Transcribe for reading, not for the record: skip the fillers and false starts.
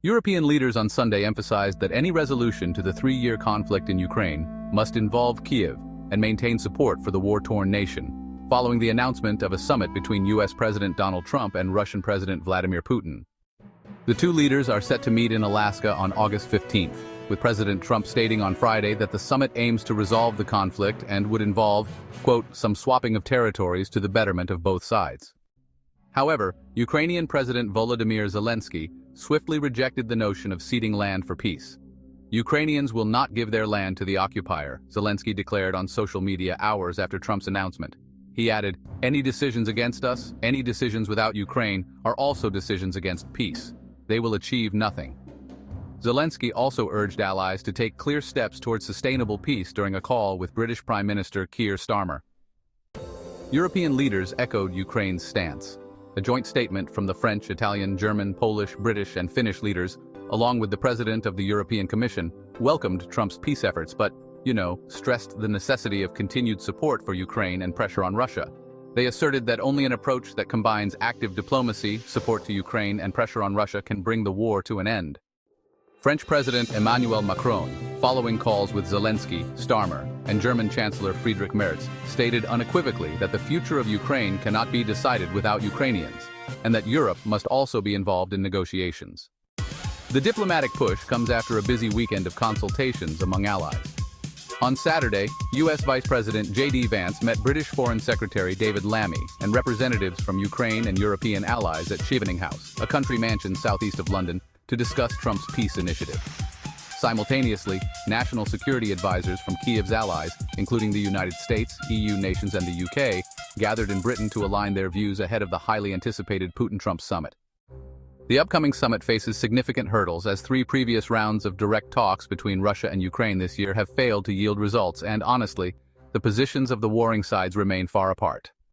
European leaders on Sunday emphasized that any resolution to the three-year conflict in Ukraine must involve Kyiv and maintain support for the war-torn nation, following the announcement of a summit between U.S. President Donald Trump and Russian President Vladimir Putin. The two leaders are set to meet in Alaska on August 15th, with President Trump stating on Friday that the summit aims to resolve the conflict and would involve, quote, some swapping of territories to the betterment of both sides. However, Ukrainian President Volodymyr Zelensky swiftly rejected the notion of ceding land for peace. Ukrainians will not give their land to the occupier, Zelensky declared on social media hours after Trump's announcement. He added, any decisions against us, any decisions without Ukraine, are also decisions against peace. They will achieve nothing. Zelensky also urged allies to take clear steps towards sustainable peace during a call with British Prime Minister Keir Starmer. European leaders echoed Ukraine's stance. A joint statement from the French, Italian, German, Polish, British, and Finnish leaders, along with the President of the European Commission, welcomed Trump's peace efforts but, stressed the necessity of continued support for Ukraine and pressure on Russia. They asserted that only an approach that combines active diplomacy, support to Ukraine, and pressure on Russia can bring the war to an end. French President Emmanuel Macron, following calls with Zelensky, Starmer, and German Chancellor Friedrich Merz, stated unequivocally that the future of Ukraine cannot be decided without Ukrainians, and that Europe must also be involved in negotiations. The diplomatic push comes after a busy weekend of consultations among allies. On Saturday, U.S. Vice President J.D. Vance met British Foreign Secretary David Lammy and representatives from Ukraine and European allies at Chevening House, a country mansion southeast of London, to discuss Trump's peace initiative. Simultaneously, national security advisors from Kyiv's allies, including the United States, EU nations, and the UK, gathered in Britain to align their views ahead of the highly anticipated Putin-Trump summit. The upcoming summit faces significant hurdles as three previous rounds of direct talks between Russia and Ukraine this year have failed to yield results and, honestly, the positions of the warring sides remain far apart.